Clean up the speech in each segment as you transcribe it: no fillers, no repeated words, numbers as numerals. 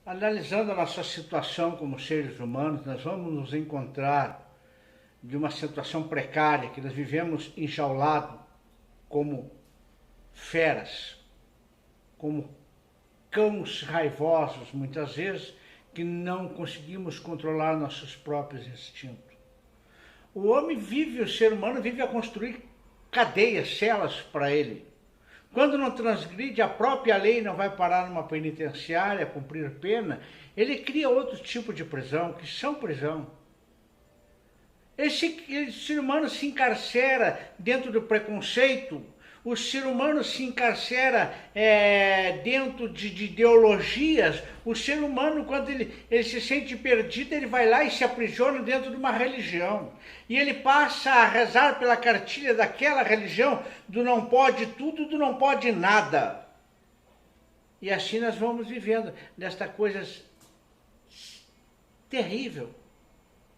Analisando a nossa situação como seres humanos, nós vamos nos encontrar de uma situação precária, que nós vivemos enjaulados como feras, como cães raivosos, muitas vezes, que não conseguimos controlar nossos próprios instintos. O homem vive, o ser humano vive a construir cadeias, celas para ele. Quando não transgride a própria lei, não vai parar numa penitenciária, cumprir pena, ele cria outro tipo de prisão, que são prisão. Esse ser humano se encarcera dentro do preconceito, o ser humano se encarcera dentro de ideologias. O ser humano, quando ele se sente perdido, ele vai lá e se aprisiona dentro de uma religião. E ele passa a rezar pela cartilha daquela religião, do não pode tudo, do não pode nada. E assim nós vamos vivendo desta coisa terrível.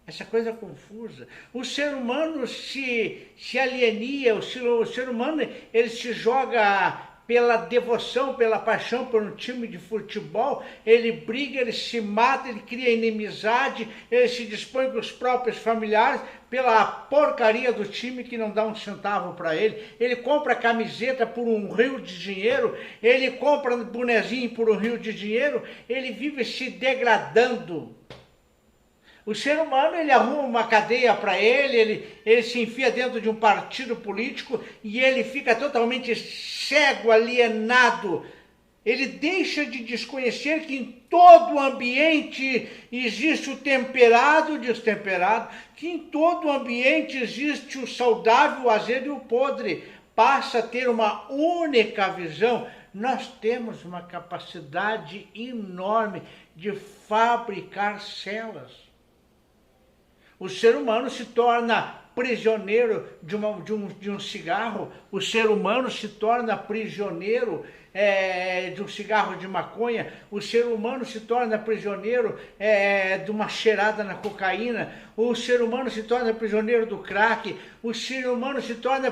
Essa coisa confusa. O ser humano se alienia, o ser humano ele se joga pela devoção, pela paixão por um time de futebol, ele briga, ele se mata, ele cria inimizade, ele se dispõe com os próprios familiares pela porcaria do time que não dá um centavo para ele compra camiseta por um rio de dinheiro, ele compra bonezinho por um rio de dinheiro, ele vive se degradando. O ser humano, ele arruma uma cadeia para ele se enfia dentro de um partido político e ele fica totalmente cego, alienado. Ele deixa de desconhecer que em todo ambiente existe o temperado e o destemperado, que em todo ambiente existe o saudável, o azedo e o podre. Passa a ter uma única visão. Nós temos uma capacidade enorme de fabricar células. O ser humano se torna prisioneiro de um cigarro, o ser humano se torna prisioneiro de um cigarro de maconha, o ser humano se torna prisioneiro de uma cheirada na cocaína, o ser humano se torna prisioneiro do crack, o ser humano se torna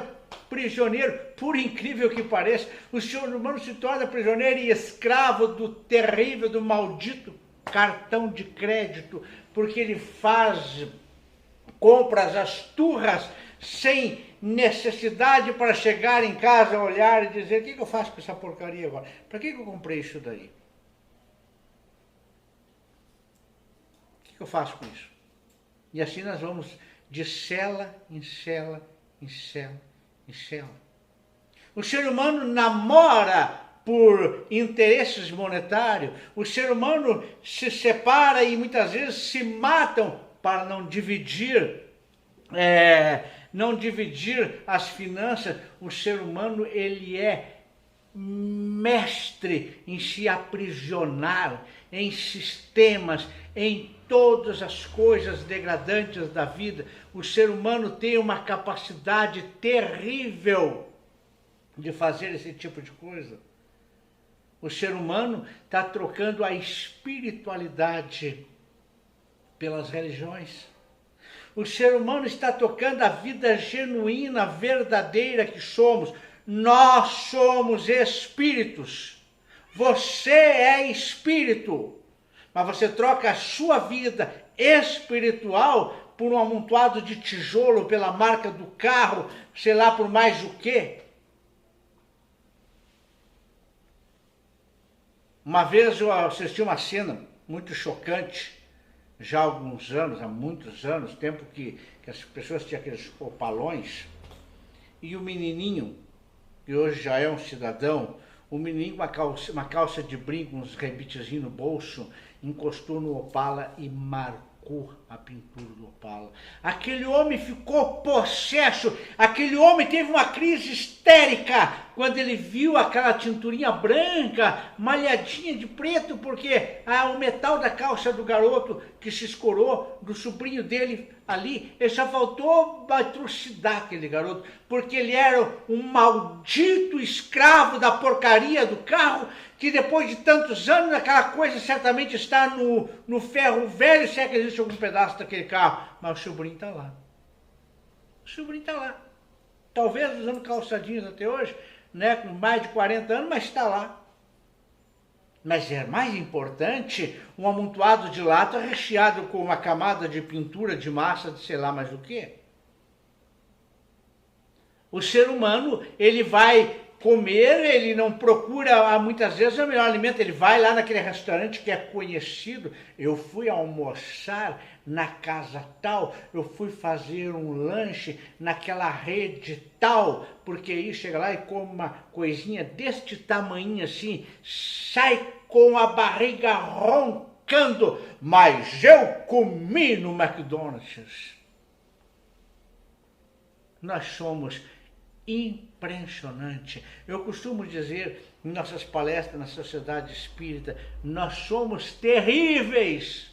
prisioneiro, por incrível que pareça, o ser humano se torna prisioneiro e escravo do terrível, do maldito cartão de crédito, porque ele faz compras as turras sem necessidade para chegar em casa, olhar e dizer: o que eu faço com essa porcaria agora? Para que eu comprei isso daí? O que eu faço com isso? E assim nós vamos de cela em cela, em cela, em cela. O ser humano namora por interesses monetários, o ser humano se separa e muitas vezes se matam para não dividir as finanças. O ser humano ele é mestre em se aprisionar em sistemas, em todas as coisas degradantes da vida. O ser humano tem uma capacidade terrível de fazer esse tipo de coisa. O ser humano está trocando a espiritualidade pelas religiões. O ser humano está tocando a vida genuína, verdadeira que somos. Nós somos espíritos. Você é espírito. Mas você troca a sua vida espiritual por um amontoado de tijolo, pela marca do carro, sei lá por mais o quê. Uma vez eu assisti uma cena muito chocante, já há alguns anos, há muitos anos, tempo que as pessoas tinham aqueles opalões, e o menininho, que hoje já é um cidadão, o menininho com uma calça de brinco, uns rebitezinhos no bolso, encostou no Opala e marcou a pintura do Opala. Aquele homem ficou possesso, aquele homem teve uma crise histérica quando ele viu aquela tinturinha branca, malhadinha de preto, porque o metal da calça do garoto que se escorou, do sobrinho dele ali, ele só faltou trucidar aquele garoto, porque ele era um maldito escravo da porcaria do carro, que depois de tantos anos, aquela coisa certamente está no ferro velho, se é que existe algum pedaço daquele carro, mas o sobrinho está lá. O sobrinho está lá. Talvez usando calçadinhos até hoje, né, com mais de 40 anos, mas está lá. Mas é mais importante um amontoado de lata recheado com uma camada de pintura, de massa, de sei lá mais o quê. O ser humano, ele vai comer, ele não procura muitas vezes o melhor alimento, ele vai lá naquele restaurante que é conhecido. Eu fui almoçar na casa tal, eu fui fazer um lanche naquela rede tal, porque aí chega lá e come uma coisinha deste tamanho assim, sai com a barriga roncando, mas eu comi no McDonald's. Nós somos impressionante. Eu costumo dizer em nossas palestras na Sociedade Espírita, nós somos terríveis,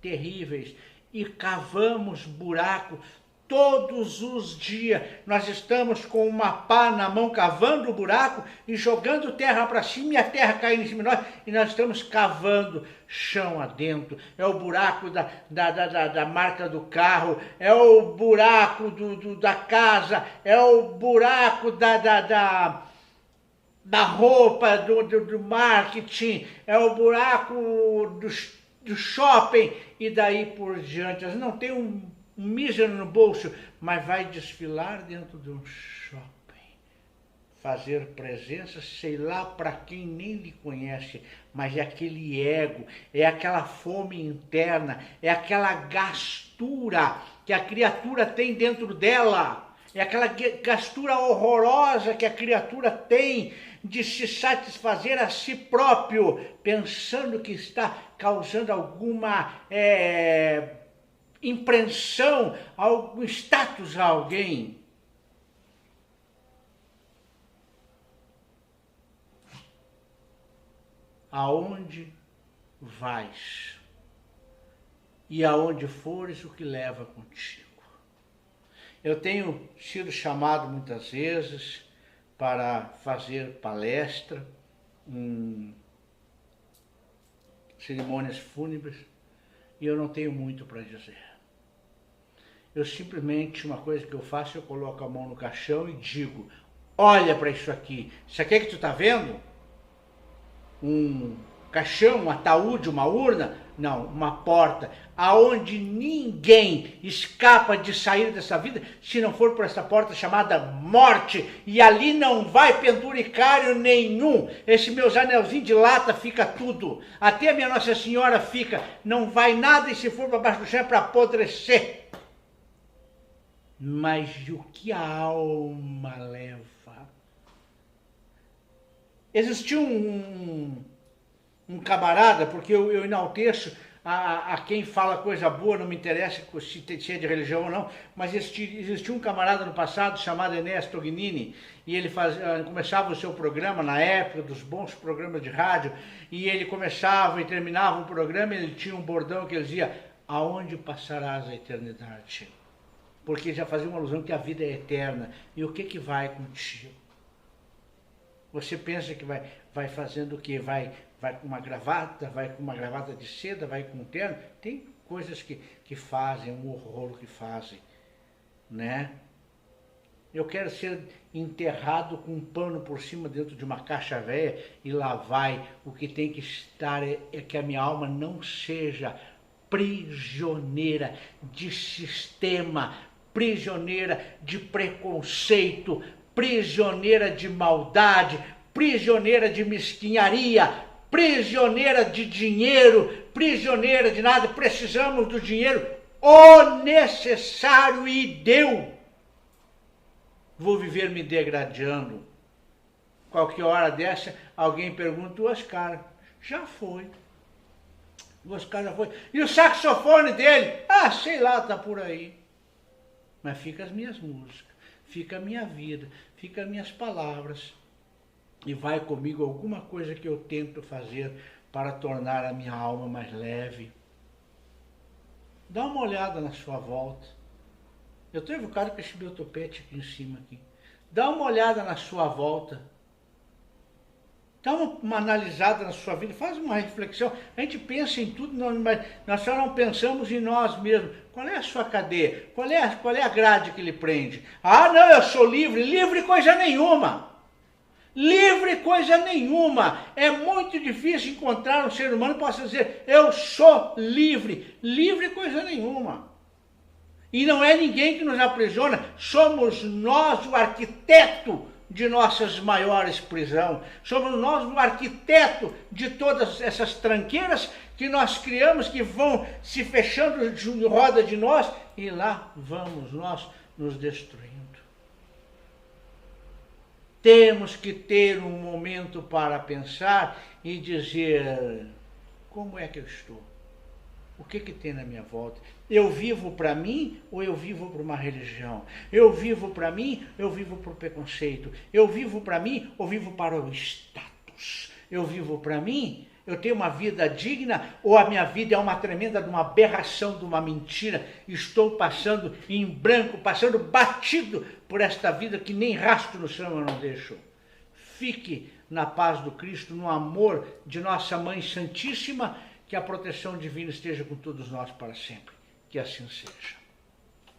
terríveis, e cavamos buraco todos os dias. Nós estamos com uma pá na mão cavando o buraco e jogando terra para cima e a terra caindo em cima de nós e nós estamos cavando chão adentro. É o buraco da marca do carro, é o buraco da casa, é o buraco da roupa, do marketing, é o buraco do shopping e daí por diante. Não tem um mísero no bolso, mas vai desfilar dentro de um shopping, fazer presença, sei lá para quem nem lhe conhece, mas é aquele ego, é aquela fome interna, é aquela gastura que a criatura tem dentro dela, é aquela gastura horrorosa que a criatura tem de se satisfazer a si próprio, pensando que está causando alguma impressão, algum status a alguém. Aonde vais e aonde fores, o que leva contigo. Eu tenho sido chamado muitas vezes para fazer palestra em cerimônias fúnebres e eu não tenho muito para dizer. Eu simplesmente, uma coisa que eu faço, eu coloco a mão no caixão e digo, olha para isso aqui é que tu está vendo? Um caixão, um ataúde, uma urna? Não, uma porta, aonde ninguém escapa de sair dessa vida se não for por essa porta chamada morte, e ali não vai penduricário nenhum. Esse meus anelzinhos de lata fica tudo, até a minha Nossa Senhora fica, não vai nada, e se for para baixo do chão é para apodrecer. Mas o que a alma leva? Existiu um camarada, porque eu enalteço a quem fala coisa boa, não me interessa se é de religião ou não, mas existiu um camarada no passado chamado Enéas Tognini, e ele começava o seu programa na época dos bons programas de rádio, e ele começava e terminava um programa e ele tinha um bordão que ele dizia, aonde passarás a eternidade? Porque já fazia uma alusão que a vida é eterna, e o que vai contigo? Você pensa que vai fazendo o quê? Vai com uma gravata de seda, vai com um terno. Tem coisas que fazem, um horror que fazem, né? Eu quero ser enterrado com um pano por cima dentro de uma caixa velha e lá vai. O que tem que estar é que a minha alma não seja prisioneira de sistema, prisioneira de preconceito, prisioneira de maldade, prisioneira de mesquinharia, prisioneira de dinheiro, prisioneira de nada. Precisamos do dinheiro o necessário e deu. Vou viver me degradando. Qualquer hora dessa, alguém pergunta, o Oscar já foi. O Oscar já foi. E o saxofone dele? Ah, sei lá, tá por aí. Mas fica as minhas músicas, fica a minha vida, fica as minhas palavras. E vai comigo alguma coisa que eu tento fazer para tornar a minha alma mais leve. Dá uma olhada na sua volta. Eu estou evocado com esse meu topete aqui em cima. Aqui. Dá uma olhada na sua volta. Dá uma analisada na sua vida, faz uma reflexão. A gente pensa em tudo, mas nós só não pensamos em nós mesmos. Qual é a sua cadeia? Qual é a grade que lhe prende? Ah, não, eu sou livre. Livre coisa nenhuma. Livre coisa nenhuma. É muito difícil encontrar um ser humano que possa dizer, eu sou livre. Livre coisa nenhuma. E não é ninguém que nos aprisiona, somos nós o arquiteto de nossas maiores prisões. Somos nós o arquiteto de todas essas tranqueiras que nós criamos, que vão se fechando em roda de nós, e lá vamos nós nos destruindo. Temos que ter um momento para pensar e dizer, como é que eu estou? O que tem na minha volta? Eu vivo para mim ou eu vivo para uma religião? Eu vivo para mim, eu vivo para o preconceito? Eu vivo para mim ou vivo para o status? Eu vivo para mim, eu tenho uma vida digna ou a minha vida é uma tremenda de uma aberração, de uma mentira? Estou passando em branco, passando batido por esta vida que nem rastro no céu eu não deixo. Fique na paz do Cristo, no amor de nossa Mãe Santíssima, que a proteção divina esteja com todos nós para sempre. Que assim seja.